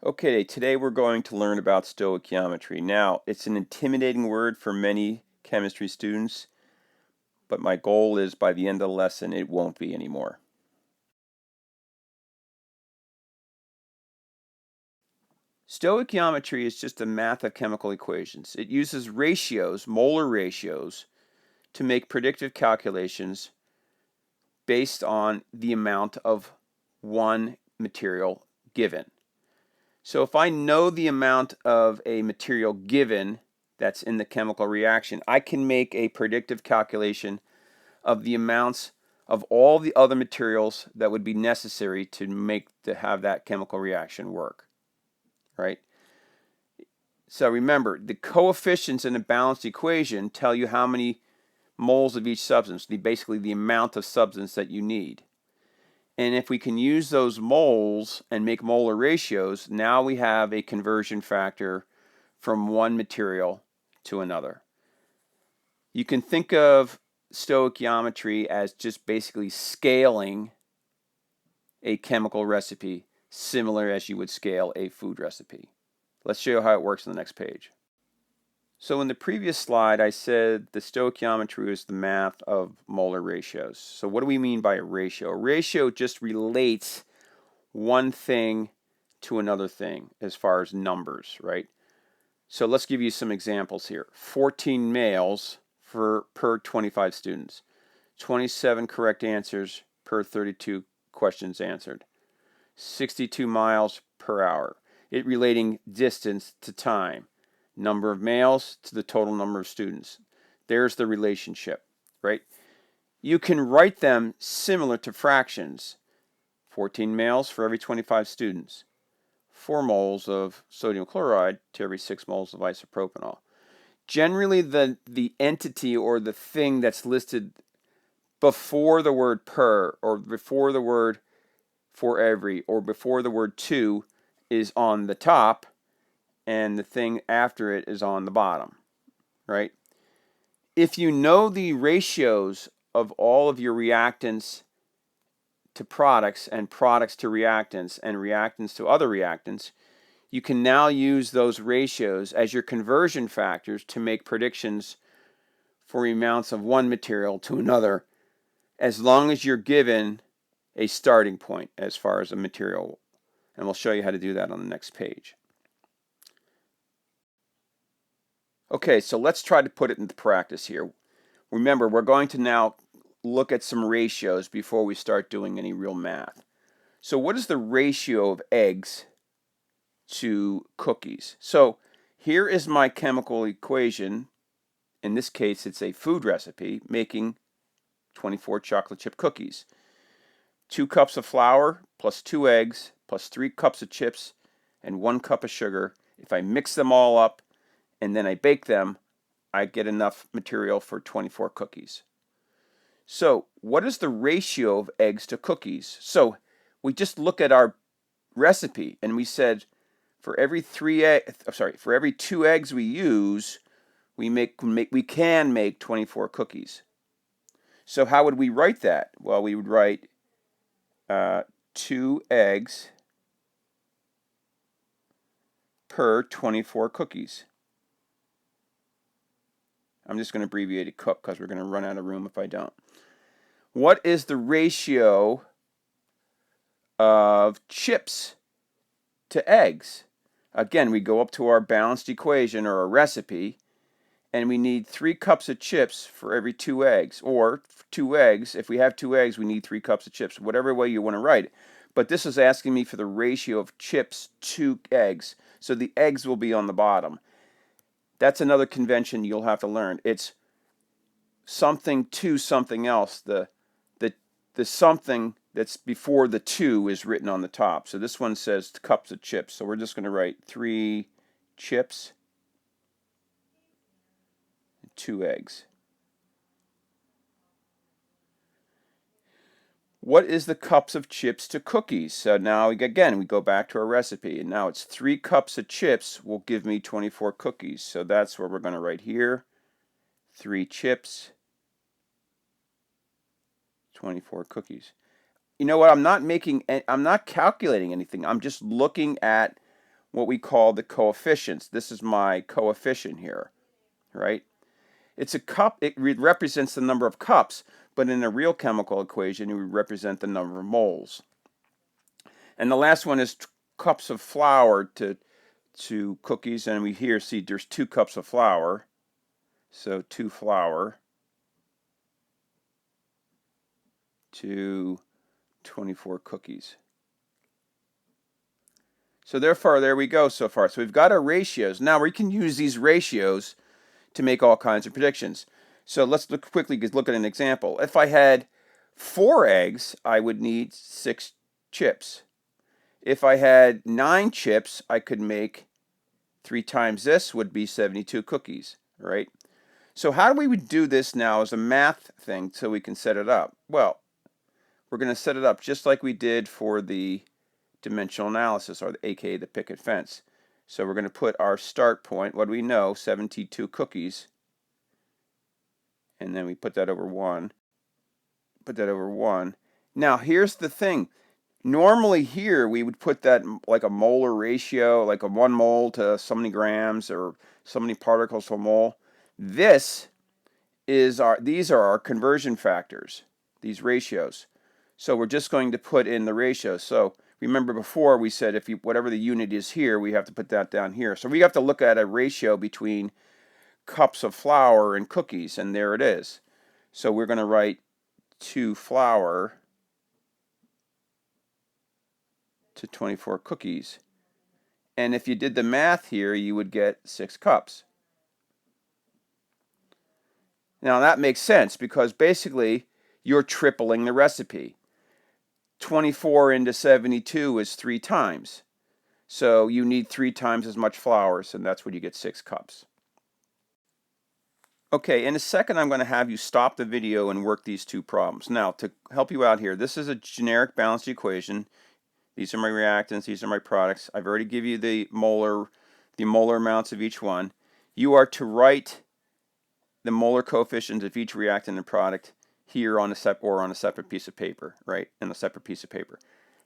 Okay, today we're going to learn about stoichiometry. Now, it's an intimidating word for many chemistry students, but my goal is by the end of the lesson it won't be anymore. Stoichiometry is just a math of chemical equations. It uses ratios, molar ratios, to make predictive calculations based on the amount of one material given. So if I know the amount of a material given that's in the chemical reaction, I can make a predictive calculation of the amounts of all the other materials that would be necessary to have that chemical reaction work, right? So remember, the coefficients in a balanced equation tell you how many moles of each substance, basically the amount of substance that you need. And if we can use those moles and make molar ratios, now we have a conversion factor from one material to another. You can think of stoichiometry as just basically scaling a chemical recipe, similar as you would scale a food recipe. Let's show you how it works on the next page. So in the previous slide, I said the stoichiometry is the math of molar ratios. So what do we mean by a ratio? A ratio just relates one thing to another thing as far as numbers, right? So let's give you some examples here. 14 males per 25 students. 27 correct answers per 32 questions answered. 62 miles per hour. It relating distance to time. Number of males to the total number of students. There's the relationship, right? You can write them similar to fractions. 14 males for every 25 students. 4 moles of sodium chloride to every 6 moles of isopropanol. Generally, the entity or the thing that's listed before the word per, or before the word for every, or before the word to is on the top, and the thing after it is on the bottom, right? If you know the ratios of all of your reactants to products and products to reactants and reactants to other reactants, you can now use those ratios as your conversion factors to make predictions for amounts of one material to another, as long as you're given a starting point as far as a material. And we'll show you how to do that on the next page. Okay, so let's try to put it into practice here. Remember, we're going to now look at some ratios before we start doing any real math. So what is the ratio of eggs to cookies? So here is my chemical equation. In this case, it's a food recipe making 24 chocolate chip cookies. 2 cups of flour plus 2 eggs plus 3 cups of chips and 1 cup of sugar. If I mix them all up and then I bake them, I get enough material for 24 cookies. So what is the ratio of eggs to cookies? So we just look at our recipe and we said for every 2 eggs we use, we can make 24 cookies. So how would we write that? Well, we would write 2 eggs per 24 cookies. I'm just going to abbreviate it cook because we're going to run out of room if I don't. What is the ratio of chips to eggs? Again, we go up to our balanced equation or a recipe, and we need 3 cups of chips for every 2 eggs. Or 2 eggs, if we have 2 eggs, we need 3 cups of chips, whatever way you want to write it. But this is asking me for the ratio of chips to eggs. So the eggs will be on the bottom. That's another convention you'll have to learn. It's something to something else. The something that's before the to is written on the top. So this one says cups of chips. So we're just going to write 3 chips and 2 eggs. What is the cups of chips to cookies? So now, again, we go back to our recipe. And now it's 3 cups of chips will give me 24 cookies. So that's what we're going to write here. 3 chips, 24 cookies. You know what? I'm not calculating anything. I'm just looking at what we call the coefficients. This is my coefficient here, right? It's a cup. It represents the number of cups, but in a real chemical equation, it would represent the number of moles. And the last one is cups of flour to cookies, and we here see there's 2 cups of flour, so 2 flour to 24 cookies. So therefore, there we go so far. So we've got our ratios. Now we can use these ratios to make all kinds of predictions. So let's quickly look at an example. If I had 4 eggs, I would need 6 chips. If I had 9 chips, I could make 3 times this would be 72 cookies, right? So how do we do this now as a math thing so we can set it up? Well, we're going to set it up just like we did for the dimensional analysis, or aka the picket fence. So we're going to put our start point, what do we know, 72 cookies, and then we put that over 1. Put that over 1. Now here's the thing. Normally here we would put that like a molar ratio, like a 1 mole to so many grams or so many particles per mole. These are our conversion factors, these ratios. So we're just going to put in the ratios. So remember before we said whatever the unit is here, we have to put that down here. So we have to look at a ratio between cups of flour and cookies, and there it is. So we're going to write 2 flour to 24 cookies. And if you did the math here, you would get 6 cups. Now that makes sense because basically you're tripling the recipe. 24 into 72 is 3 times. So you need 3 times as much flour, and that's when you get 6 cups. Okay, in a second I'm going to have you stop the video and work these 2 problems. Now, to help you out here, this is a generic balanced equation. These are my reactants, these are my products. I've already given you the molar amounts of each one. You are to write the molar coefficients of each reactant and product here on a separate piece of paper, right? In a separate piece of paper.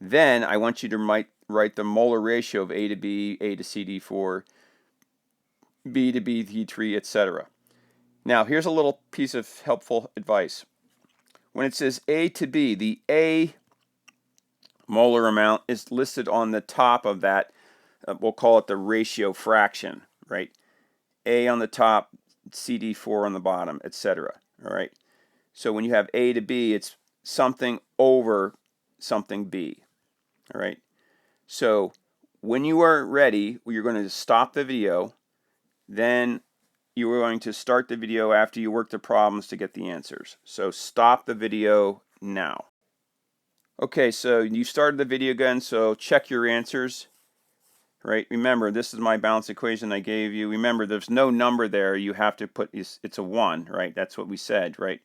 Then I want you to write the molar ratio of A to B, A to CD4, B to BD3, etc. Now here's a little piece of helpful advice. When it says A to B, the A molar amount is listed on the top of that, we'll call it the ratio fraction, right? A on the top, CD4 on the bottom, etc. All right. So when you have A to B, it's something over something B. All right. So when you are ready, you're going to stop the video. Then you are going to start the video after you work the problems to get the answers. So stop the video now. Okay, so you started the video again, so check your answers. Right? Remember, this is my balanced equation I gave you. Remember, there's no number there. You have to put, it's a 1, right? That's what we said, right?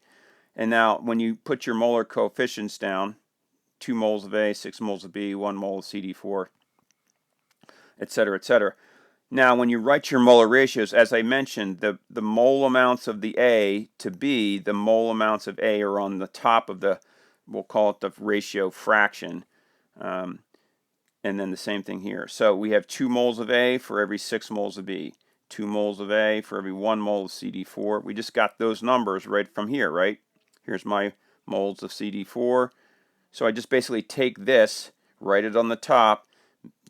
And now, when you put your molar coefficients down, 2 moles of A, 6 moles of B, 1 mole of CD4, etc., etc. Now, when you write your molar ratios, as I mentioned, the mole amounts of the A to B, the mole amounts of A are on the top of the, we'll call it the ratio fraction. And then the same thing here. So we have 2 moles of A for every 6 moles of B. 2 moles of A for every 1 mole of CD4. We just got those numbers right from here, right? Here's my moles of CD4. So I just basically take this, write it on the top,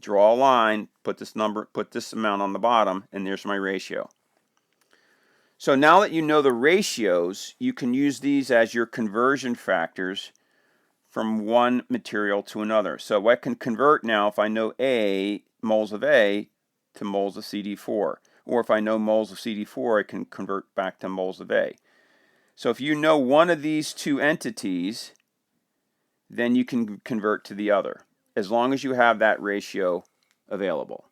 draw a line, put this amount on the bottom, and there's my ratio. So now that you know the ratios, you can use these as your conversion factors from one material to another. So I can convert now if I know moles of A to moles of CD4. Or if I know moles of CD4, I can convert back to moles of A. So if you know one of these 2 entities, then you can convert to the other, as long as you have that ratio available.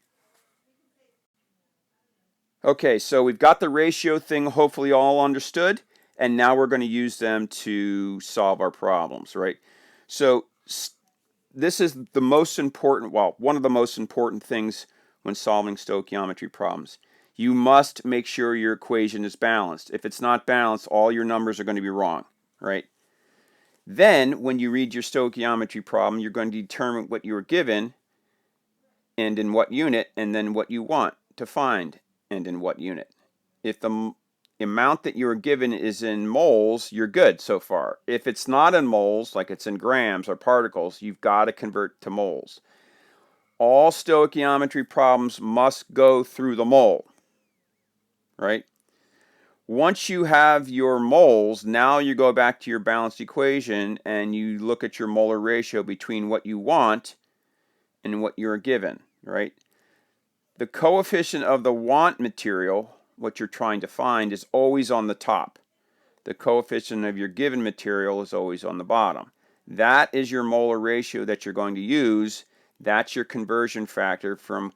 Okay, so we've got the ratio thing hopefully all understood, and now we're going to use them to solve our problems, right? So this is the most important, well, one of the most important things when solving stoichiometry problems. You must make sure your equation is balanced. If it's not balanced, all your numbers are going to be wrong, right? Then, when you read your stoichiometry problem, you're going to determine what you were given, and in what unit, and then what you want to find and in what unit. If the amount that you are given is in moles, you're good so far. If it's not in moles, like it's in grams or particles, you've got to convert to moles. All stoichiometry problems must go through the mole, right? Once you have your moles, now you go back to your balanced equation and you look at your molar ratio between what you want and what you're given, right? The coefficient of the want material, what you're trying to find, is always on the top. The coefficient of your given material is always on the bottom. That is your molar ratio that you're going to use. That's your conversion factor from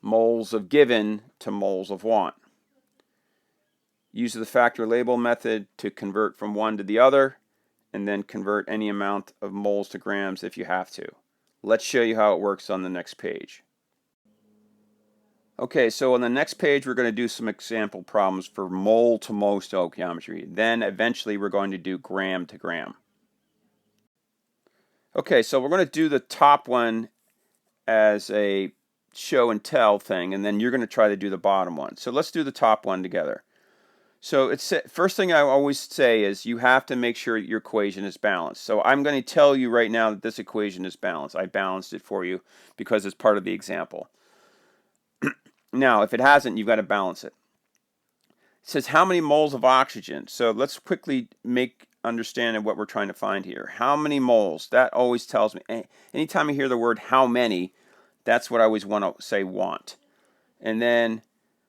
moles of given to moles of want. Use the factor label method to convert from one to the other, and then convert any amount of moles to grams if you have to. Let's show you how it works on the next page. Okay, so on the next page we're going to do some example problems for mole to mole stoichiometry. Then eventually we're going to do gram to gram. Okay, so we're going to do the top one as a show and tell thing, and then you're going to try to do the bottom one. So let's do the top one together. So it's first thing I always say is you have to make sure your equation is balanced. So I'm going to tell you right now that this equation is balanced. I balanced it for you because it's part of the example. Now, if it hasn't, you've got to balance it. It says how many moles of oxygen. So let's quickly make understanding what we're trying to find here. How many moles? That always tells me. Anytime I hear the word how many, that's what I always want to say want. And then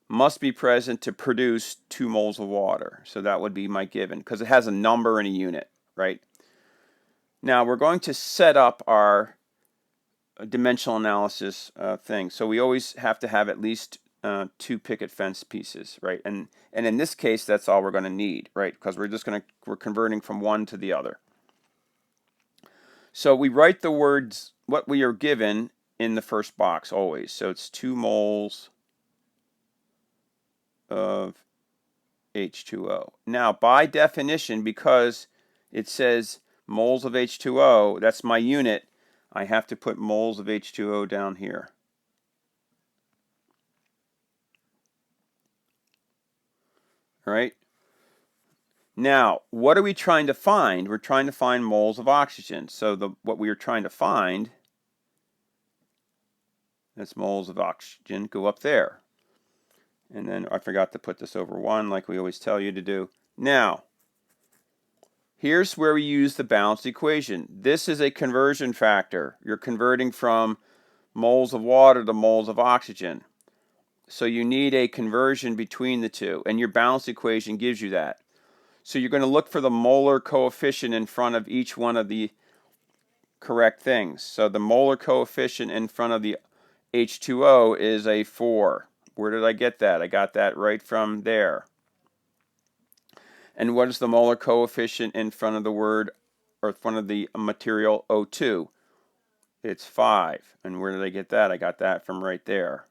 must be present to produce 2 moles of water. So that would be my given because it has a number and a unit, right? Now we're going to set up our dimensional analysis thing. So we always have to have at least 2 picket fence pieces, right? And in this case, that's all we're going to need, right? Because we're converting from one to the other. So we write the words what we are given in the first box always. So it's 2 moles of H2O. Now, by definition, because it says moles of H2O, that's my unit, I have to put moles of H2O down here. All right? Now, what are we trying to find? We're trying to find moles of oxygen. So what we are trying to find, that's moles of oxygen, go up there. And then I forgot to put this over 1 like we always tell you to do. Now, here's where we use the balanced equation. This is a conversion factor. You're converting from moles of water to moles of oxygen. So you need a conversion between the two, and your balanced equation gives you that. So you're going to look for the molar coefficient in front of each one of the correct things. So the molar coefficient in front of the H2O is a 4. Where did I get that? I got that right from there. And what is the molar coefficient in front of the word, or in front of the material O2? It's 5. And where did I get that? I got that from right there.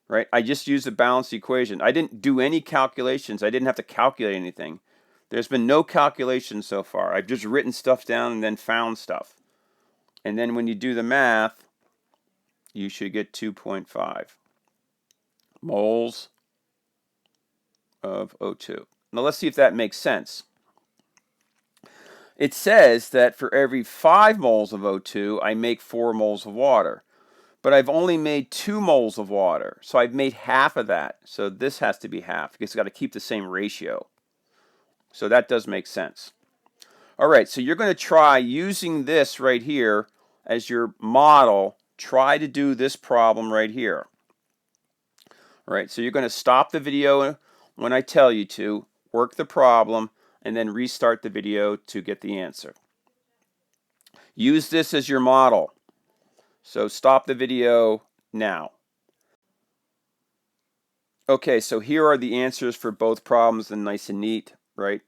Right? I just used the balanced equation. I didn't do any calculations. I didn't have to calculate anything. There's been no calculation so far. I've just written stuff down and then found stuff. And then when you do the math, you should get 2.5 moles of O2. Now let's see if that makes sense. It says that for every 5 moles of O2, I make 4 moles of water. But I've only made 2 moles of water, so I've made half of that. So this has to be half because it's got to keep the same ratio. So that does make sense. All right, so you're going to try using this right here as your model. Try to do this problem right here. All right, so you're going to stop the video when I tell you to, work the problem, and then restart the video to get the answer. Use this as your model. So stop the video now. Okay, so here are the answers for both problems, and nice and neat, right?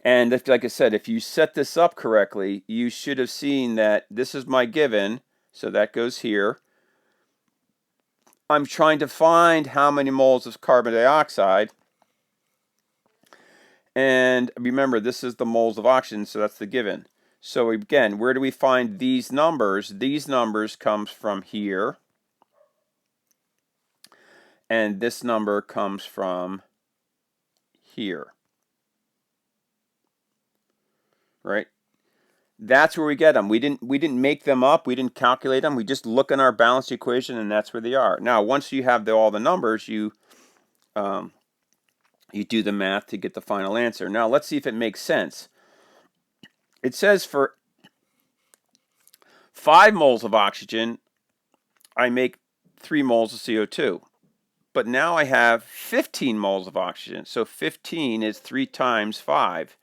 And if, like I said, if you set this up correctly, you should have seen that this is my given, so that goes here. I'm trying to find how many moles of carbon dioxide. And remember, this is the moles of oxygen, so that's the given. So again, where do we find these numbers? These numbers comes from here, and this number comes from here, right? That's where we get them. We didn't make them up. We didn't calculate them. We just look in our balanced equation, and that's where they are. Now, once you have all the numbers, you do the math to get the final answer. Now, let's see if it makes sense. It says for 5 moles of oxygen, I make 3 moles of CO2. But now I have 15 moles of oxygen. So 15 is 3 times 5.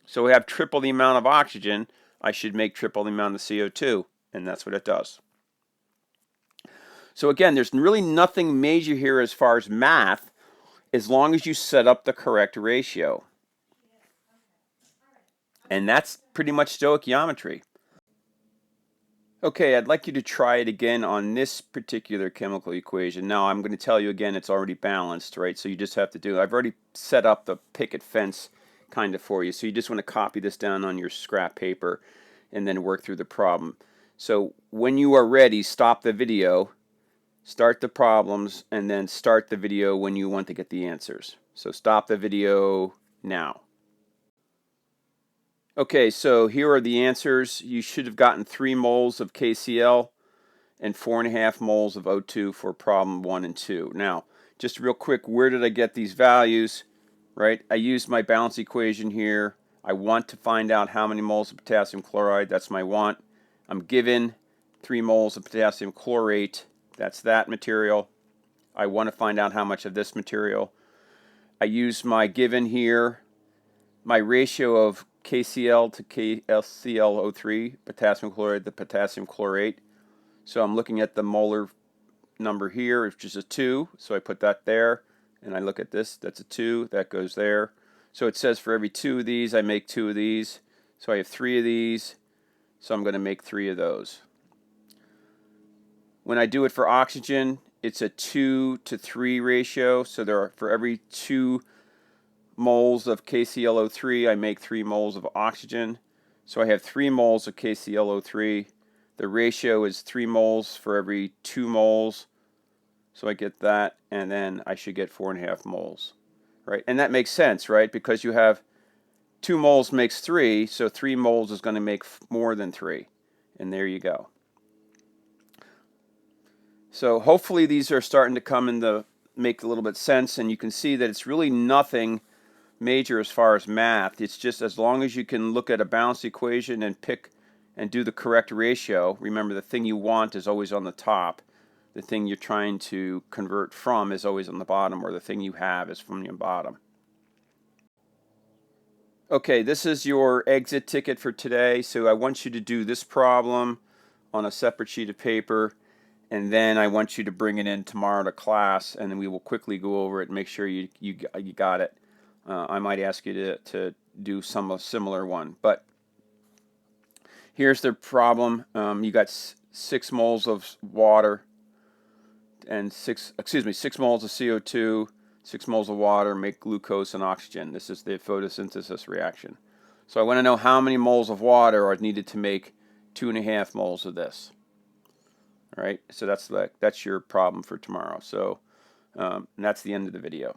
So we have triple the amount of oxygen. I should make triple the amount of CO2. And that's what it does. So again, there's really nothing major here as far as math, as long as you set up the correct ratio. And that's pretty much stoichiometry. Okay, I'd like you to try it again on this particular chemical equation. Now, I'm going to tell you again, it's already balanced, right? So you just have to do, I've already set up the picket fence kind of for you. So you just want to copy this down on your scrap paper and then work through the problem. So when you are ready, stop the video, start the problems, and then start the video when you want to get the answers. So stop the video now. Okay, so here are the answers. You should have gotten 3 moles of KCl and 4.5 moles of O2 for problem 1 and 2. Now, just real quick, where did I get these values? Right, I used my balance equation here. I want to find out how many moles of potassium chloride. That's my want. I'm given 3 moles of potassium chlorate. That's that material. I want to find out how much of this material. I use my given here, my ratio of KCl to KClO3, potassium chloride to potassium chlorate. So I'm looking at the molar number here, which is a 2. So I put that there, and I look at this. That's a 2. That goes there. So it says for every 2 of these, I make 2 of these. So I have 3 of these. So I'm going to make 3 of those. When I do it for oxygen, it's a 2 to 3 ratio. So there are, for every 2 moles of KClO3, I make 3 moles of oxygen. So I have 3 moles of KClO3. The ratio is 3 moles for every 2 moles. So I get that, and then I should get 4.5 moles. Right? And that makes sense, right? Because you have 2 moles makes 3, so 3 moles is going to make more than 3. And there you go. So hopefully these are starting to come into make a little bit sense, and you can see that it's really nothing major as far as math. It's just as long as you can look at a balanced equation and pick and do the correct ratio. Remember, the thing you want is always on the top. The thing you're trying to convert from is always on the bottom, or the thing you have is from the bottom. Okay, this is your exit ticket for today. So I want you to do this problem on a separate sheet of paper, and then I want you to bring it in tomorrow to class, and then we will quickly go over it and make sure you got it. I might ask you to do some similar one, but here's the problem. You got 6 moles of water and 6 moles of CO2, 6 moles of water make glucose and oxygen. This is the photosynthesis reaction. So I want to know how many moles of water are needed to make 2.5 moles of this. All right, so that's your problem for tomorrow. So that's the end of the video.